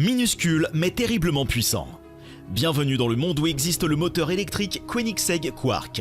Minuscule mais terriblement puissant. Bienvenue dans le monde où existe le moteur électrique Koenigsegg Quark.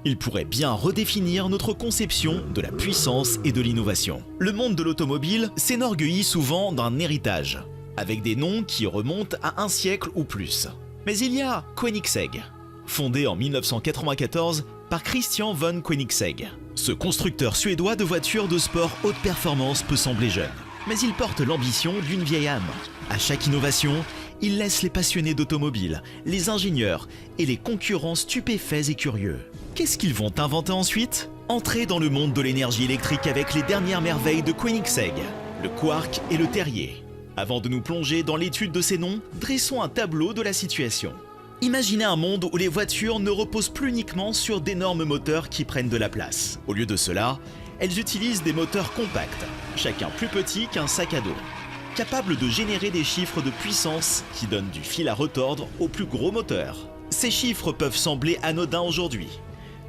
Il pourrait bien redéfinir notre conception de la puissance et de l'innovation. Le monde de l'automobile s'enorgueillit souvent d'un héritage, avec des noms qui remontent à un siècle ou plus. Mais il y a Koenigsegg, fondé en 1994 par Christian von Koenigsegg. Ce constructeur suédois de voitures de sport haute performance peut sembler jeune, mais il porte l'ambition d'une vieille âme. À chaque innovation, il laisse les passionnés d'automobile, les ingénieurs et les concurrents stupéfaits et curieux. Qu'est-ce qu'ils vont inventer ensuite? Entrez dans le monde de l'énergie électrique avec les dernières merveilles de Koenigsegg, le Quark et le Terrier. Avant de nous plonger dans l'étude de ces noms, dressons un tableau de la situation. Imaginez un monde où les voitures ne reposent plus uniquement sur d'énormes moteurs qui prennent de la place. Au lieu de cela, elles utilisent des moteurs compacts, chacun plus petit qu'un sac à dos, capables de générer des chiffres de puissance qui donnent du fil à retordre aux plus gros moteurs. Ces chiffres peuvent sembler anodins aujourd'hui,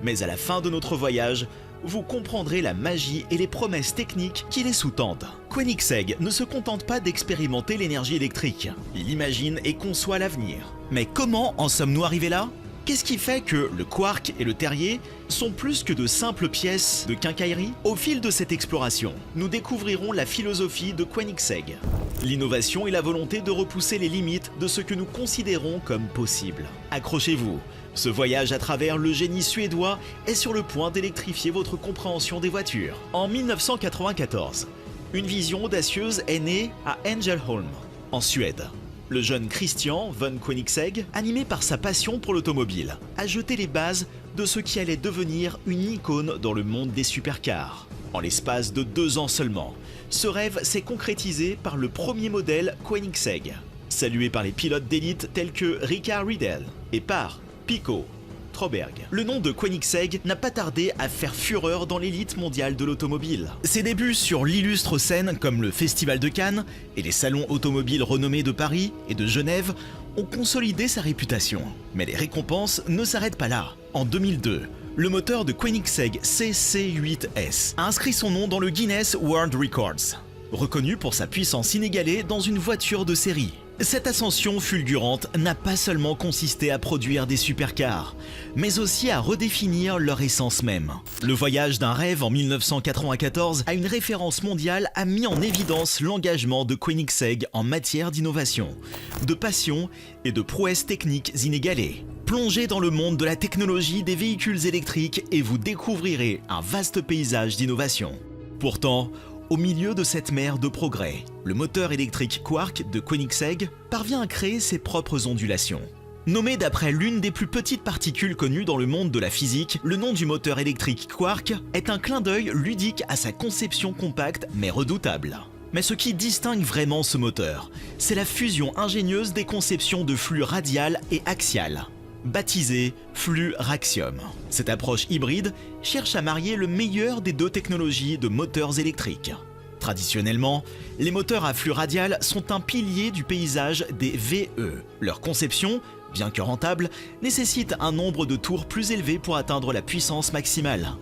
mais à la fin de notre voyage, vous comprendrez la magie et les promesses techniques qui les sous-tendent. Koenigsegg ne se contente pas d'expérimenter l'énergie électrique, il imagine et conçoit l'avenir. Mais comment en sommes-nous arrivés là? Qu'est-ce qui fait que le Quark et le Terrier sont plus que de simples pièces de quincaillerie? Au fil de cette exploration, nous découvrirons la philosophie de Koenigsegg, l'innovation et la volonté de repousser les limites de ce que nous considérons comme possible. Accrochez-vous, ce voyage à travers le génie suédois est sur le point d'électrifier votre compréhension des voitures. En 1994, une vision audacieuse est née à Ängelholm, en Suède. Le jeune Christian von Koenigsegg, animé par sa passion pour l'automobile, a jeté les bases de ce qui allait devenir une icône dans le monde des supercars. En l'espace de 2 ans seulement, ce rêve s'est concrétisé par le premier modèle Koenigsegg, salué par les pilotes d'élite tels que Ricard Riedel et par Pico Troberg. Le nom de Koenigsegg n'a pas tardé à faire fureur dans l'élite mondiale de l'automobile. Ses débuts sur l'illustre scène comme le Festival de Cannes et les salons automobiles renommés de Paris et de Genève ont consolidé sa réputation. Mais les récompenses ne s'arrêtent pas là. En 2002, le moteur de Koenigsegg CC8S a inscrit son nom dans le Guinness World Records, reconnu pour sa puissance inégalée dans une voiture de série. Cette ascension fulgurante n'a pas seulement consisté à produire des supercars, mais aussi à redéfinir leur essence même. Le voyage d'un rêve en 1994 à une référence mondiale a mis en évidence l'engagement de Koenigsegg en matière d'innovation, de passion et de prouesses techniques inégalées. Plongez dans le monde de la technologie des véhicules électriques et vous découvrirez un vaste paysage d'innovation. Pourtant, au milieu de cette mer de progrès, le moteur électrique Quark de Koenigsegg parvient à créer ses propres ondulations. Nommé d'après l'une des plus petites particules connues dans le monde de la physique, le nom du moteur électrique Quark est un clin d'œil ludique à sa conception compacte mais redoutable. Mais ce qui distingue vraiment ce moteur, c'est la fusion ingénieuse des conceptions de flux radial et axial, baptisé flux Raxium. Cette approche hybride cherche à marier le meilleur des 2 technologies de moteurs électriques. Traditionnellement, les moteurs à flux radial sont un pilier du paysage des VE. Leur conception, bien que rentable, nécessite un nombre de tours plus élevé pour atteindre la puissance maximale.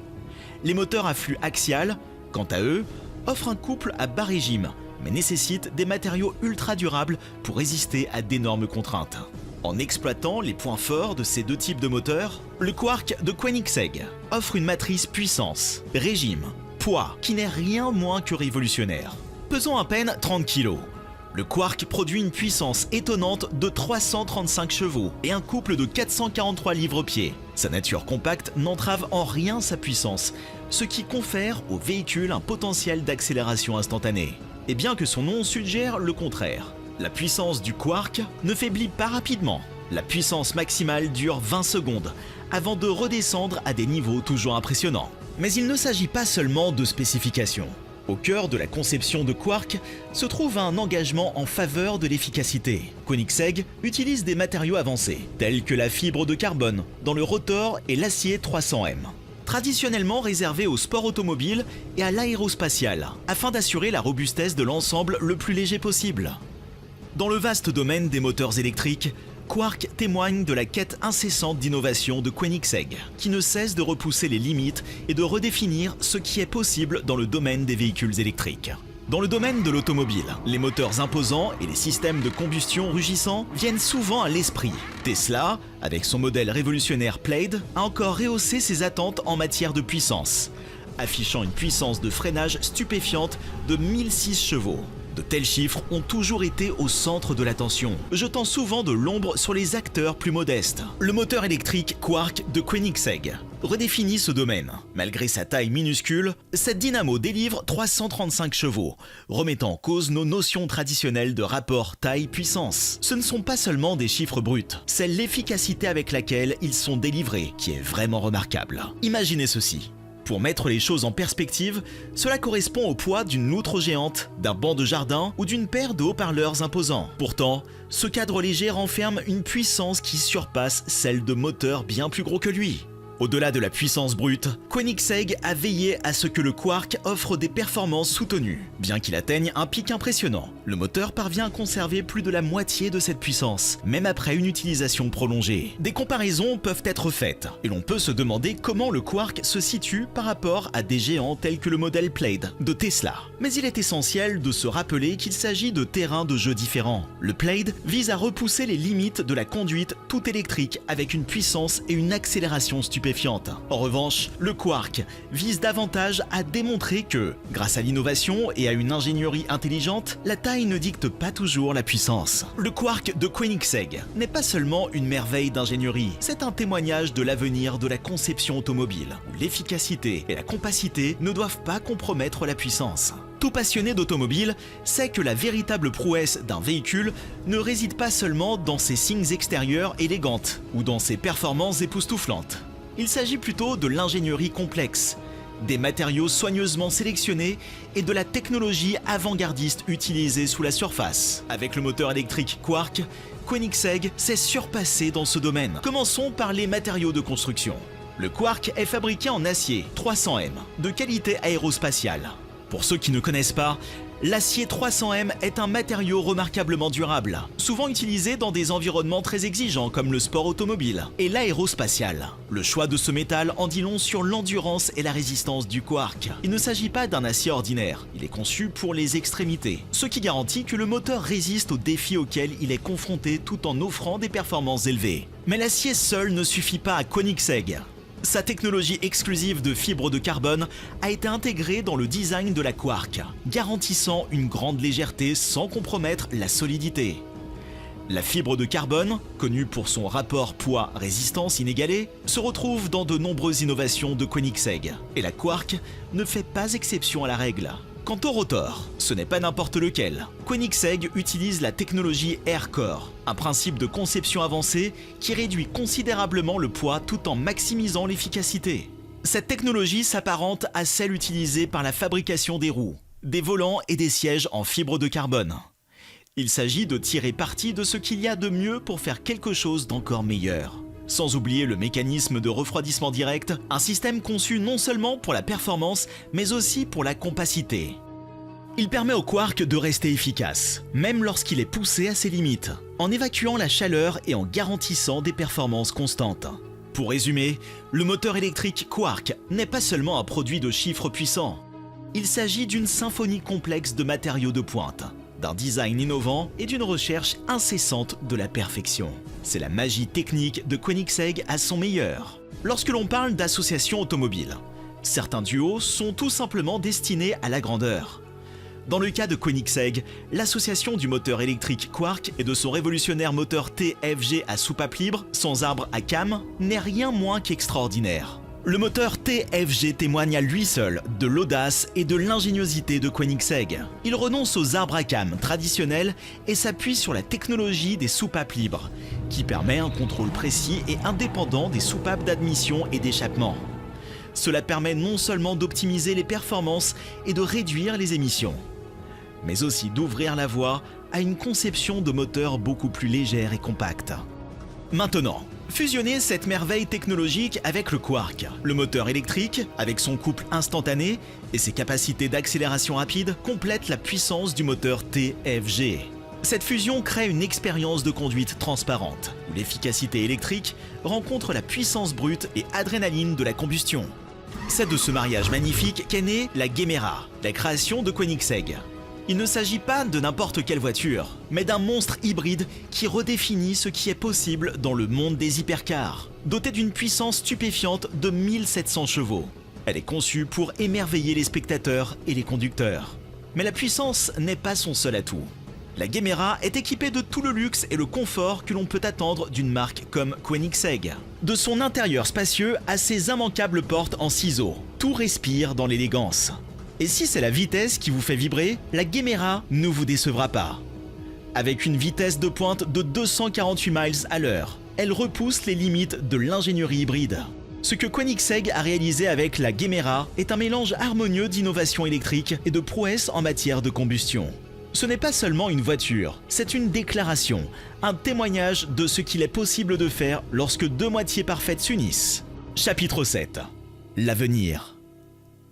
Les moteurs à flux axial, quant à eux, offrent un couple à bas régime, mais nécessitent des matériaux ultra durables pour résister à d'énormes contraintes. En exploitant les points forts de ces 2 types de moteurs, le Quark de Koenigsegg offre une matrice puissance, régime, poids qui n'est rien moins que révolutionnaire. Pesant à peine 30 kg, le Quark produit une puissance étonnante de 335 chevaux et un couple de 443 livres-pieds. Sa nature compacte n'entrave en rien sa puissance, ce qui confère au véhicule un potentiel d'accélération instantanée. Et bien que son nom suggère le contraire, la puissance du Quark ne faiblit pas rapidement. La puissance maximale dure 20 secondes avant de redescendre à des niveaux toujours impressionnants. Mais il ne s'agit pas seulement de spécifications. Au cœur de la conception de Quark se trouve un engagement en faveur de l'efficacité. Koenigsegg utilise des matériaux avancés, tels que la fibre de carbone dans le rotor et l'acier 300M, traditionnellement réservé au sport automobile et à l'aérospatial, afin d'assurer la robustesse de l'ensemble le plus léger possible. Dans le vaste domaine des moteurs électriques, Quark témoigne de la quête incessante d'innovation de Koenigsegg, qui ne cesse de repousser les limites et de redéfinir ce qui est possible dans le domaine des véhicules électriques. Dans le domaine de l'automobile, les moteurs imposants et les systèmes de combustion rugissants viennent souvent à l'esprit. Tesla, avec son modèle révolutionnaire Plaid, a encore rehaussé ses attentes en matière de puissance, affichant une puissance de freinage stupéfiante de 1006 chevaux. De tels chiffres ont toujours été au centre de l'attention, jetant souvent de l'ombre sur les acteurs plus modestes. Le moteur électrique Quarq de Koenigsegg redéfinit ce domaine. Malgré sa taille minuscule, cette dynamo délivre 335 chevaux, remettant en cause nos notions traditionnelles de rapport taille-puissance. Ce ne sont pas seulement des chiffres bruts, c'est l'efficacité avec laquelle ils sont délivrés qui est vraiment remarquable. Imaginez ceci. Pour mettre les choses en perspective, cela correspond au poids d'une loutre géante, d'un banc de jardin ou d'une paire de haut-parleurs imposants. Pourtant, ce cadre léger renferme une puissance qui surpasse celle de moteurs bien plus gros que lui. Au-delà de la puissance brute, Koenigsegg a veillé à ce que le Quarq offre des performances soutenues. Bien qu'il atteigne un pic impressionnant, le moteur parvient à conserver plus de la moitié de cette puissance, même après une utilisation prolongée. Des comparaisons peuvent être faites, et l'on peut se demander comment le Quarq se situe par rapport à des géants tels que le modèle Plaid de Tesla. Mais il est essentiel de se rappeler qu'il s'agit de terrains de jeu différents. Le Plaid vise à repousser les limites de la conduite tout électrique avec une puissance et une accélération stupéfiantes. En revanche, le Quarq vise davantage à démontrer que, grâce à l'innovation et à une ingénierie intelligente, la taille ne dicte pas toujours la puissance. Le Quarq de Koenigsegg n'est pas seulement une merveille d'ingénierie, c'est un témoignage de l'avenir de la conception automobile, où l'efficacité et la compacité ne doivent pas compromettre la puissance. Tout passionné d'automobile sait que la véritable prouesse d'un véhicule ne réside pas seulement dans ses signes extérieurs élégantes ou dans ses performances époustouflantes. Il s'agit plutôt de l'ingénierie complexe, des matériaux soigneusement sélectionnés et de la technologie avant-gardiste utilisée sous la surface. Avec le moteur électrique Quarq, Koenigsegg s'est surpassé dans ce domaine. Commençons par les matériaux de construction. Le Quarq est fabriqué en acier 300M, de qualité aérospatiale. Pour ceux qui ne connaissent pas, l'acier 300M est un matériau remarquablement durable, souvent utilisé dans des environnements très exigeants comme le sport automobile et l'aérospatial. Le choix de ce métal en dit long sur l'endurance et la résistance du Quarq. Il ne s'agit pas d'un acier ordinaire, il est conçu pour les extrémités, ce qui garantit que le moteur résiste aux défis auxquels il est confronté tout en offrant des performances élevées. Mais l'acier seul ne suffit pas à Koenigsegg. Sa technologie exclusive de fibre de carbone a été intégrée dans le design de la Quarq, garantissant une grande légèreté sans compromettre la solidité. La fibre de carbone, connue pour son rapport poids-résistance inégalé, se retrouve dans de nombreuses innovations de Koenigsegg, et la Quarq ne fait pas exception à la règle. Quant au rotor, ce n'est pas n'importe lequel. Koenigsegg utilise la technologie Aircore, un principe de conception avancé qui réduit considérablement le poids tout en maximisant l'efficacité. Cette technologie s'apparente à celle utilisée par la fabrication des roues, des volants et des sièges en fibre de carbone. Il s'agit de tirer parti de ce qu'il y a de mieux pour faire quelque chose d'encore meilleur. Sans oublier le mécanisme de refroidissement direct, un système conçu non seulement pour la performance, mais aussi pour la compacité. Il permet au Quarq de rester efficace, même lorsqu'il est poussé à ses limites, en évacuant la chaleur et en garantissant des performances constantes. Pour résumer, le moteur électrique Quarq n'est pas seulement un produit de chiffres puissants. Il s'agit d'une symphonie complexe de matériaux de pointe, d'un design innovant et d'une recherche incessante de la perfection. C'est la magie technique de Koenigsegg à son meilleur. Lorsque l'on parle d'associations automobiles, certains duos sont tout simplement destinés à la grandeur. Dans le cas de Koenigsegg, l'association du moteur électrique Quarq et de son révolutionnaire moteur TFG à soupape libre, sans arbre à cam, n'est rien moins qu'extraordinaire. Le moteur TFG témoigne à lui seul de l'audace et de l'ingéniosité de Koenigsegg. Il renonce aux arbres à cam traditionnels et s'appuie sur la technologie des soupapes libres, qui permet un contrôle précis et indépendant des soupapes d'admission et d'échappement. Cela permet non seulement d'optimiser les performances et de réduire les émissions, mais aussi d'ouvrir la voie à une conception de moteur beaucoup plus légère et compacte. Maintenant, fusionnez cette merveille technologique avec le Quarq. Le moteur électrique, avec son couple instantané et ses capacités d'accélération rapide, complète la puissance du moteur TFG. Cette fusion crée une expérience de conduite transparente, où l'efficacité électrique rencontre la puissance brute et adrénaline de la combustion. C'est de ce mariage magnifique qu'est née la Gemera, la création de Koenigsegg. Il ne s'agit pas de n'importe quelle voiture, mais d'un monstre hybride qui redéfinit ce qui est possible dans le monde des hypercars. Dotée d'une puissance stupéfiante de 1700 chevaux, elle est conçue pour émerveiller les spectateurs et les conducteurs. Mais la puissance n'est pas son seul atout. La Gemera est équipée de tout le luxe et le confort que l'on peut attendre d'une marque comme Koenigsegg. De son intérieur spacieux à ses immanquables portes en ciseaux, tout respire dans l'élégance. Et si c'est la vitesse qui vous fait vibrer, la Gemera ne vous décevra pas. Avec une vitesse de pointe de 248 miles à l'heure, elle repousse les limites de l'ingénierie hybride. Ce que Koenigsegg a réalisé avec la Gemera est un mélange harmonieux d'innovation électrique et de prouesse en matière de combustion. Ce n'est pas seulement une voiture, c'est une déclaration, un témoignage de ce qu'il est possible de faire lorsque deux moitiés parfaites s'unissent. Chapitre 7. L'avenir.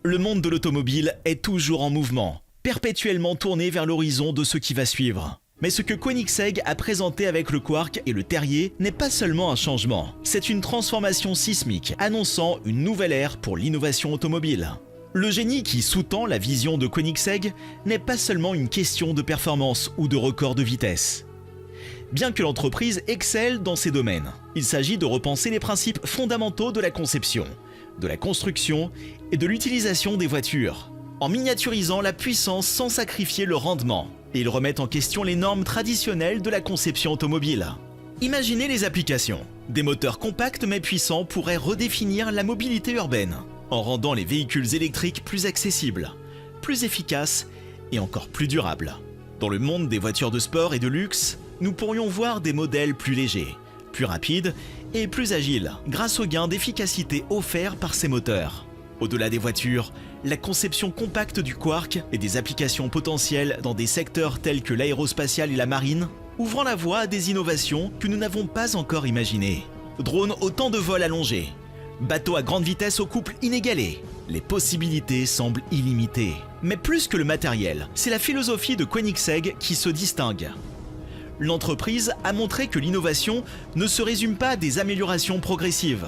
Le monde de l'automobile est toujours en mouvement, perpétuellement tourné vers l'horizon de ce qui va suivre. Mais ce que Koenigsegg a présenté avec le Quark et le Terrier n'est pas seulement un changement, c'est une transformation sismique annonçant une nouvelle ère pour l'innovation automobile. Le génie qui sous-tend la vision de Koenigsegg n'est pas seulement une question de performance ou de record de vitesse. Bien que l'entreprise excelle dans ces domaines, il s'agit de repenser les principes fondamentaux de la conception, de la construction et de l'utilisation des voitures, en miniaturisant la puissance sans sacrifier le rendement. Et ils remettent en question les normes traditionnelles de la conception automobile. Imaginez les applications. Des moteurs compacts mais puissants pourraient redéfinir la mobilité urbaine, en rendant les véhicules électriques plus accessibles, plus efficaces et encore plus durables. Dans le monde des voitures de sport et de luxe, nous pourrions voir des modèles plus légers, plus rapides et plus agiles, grâce aux gains d'efficacité offerts par ces moteurs. Au-delà des voitures, la conception compacte du Quark et des applications potentielles dans des secteurs tels que l'aérospatial et la marine, ouvrant la voie à des innovations que nous n'avons pas encore imaginées. Drones au temps de vol allongé, bateaux à grande vitesse au couple inégalé, les possibilités semblent illimitées. Mais plus que le matériel, c'est la philosophie de Koenigsegg qui se distingue. L'entreprise a montré que l'innovation ne se résume pas à des améliorations progressives,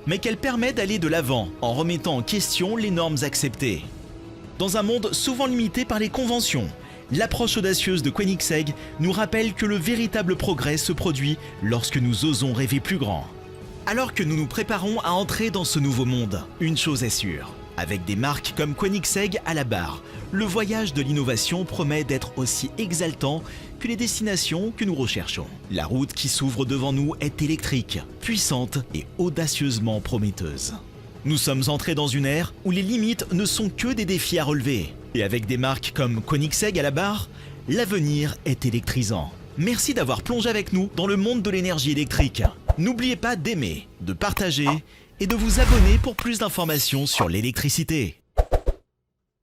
mais qu'elle permet d'aller de l'avant en remettant en question les normes acceptées. Dans un monde souvent limité par les conventions, l'approche audacieuse de Koenigsegg nous rappelle que le véritable progrès se produit lorsque nous osons rêver plus grand. Alors que nous nous préparons à entrer dans ce nouveau monde, une chose est sûre, avec des marques comme Koenigsegg à la barre, le voyage de l'innovation promet d'être aussi exaltant que les destinations que nous recherchons. La route qui s'ouvre devant nous est électrique, puissante et audacieusement prometteuse. Nous sommes entrés dans une ère où les limites ne sont que des défis à relever. Et avec des marques comme Koenigsegg à la barre, l'avenir est électrisant. Merci d'avoir plongé avec nous dans le monde de l'énergie électrique. N'oubliez pas d'aimer, de partager et de vous abonner pour plus d'informations sur l'électricité.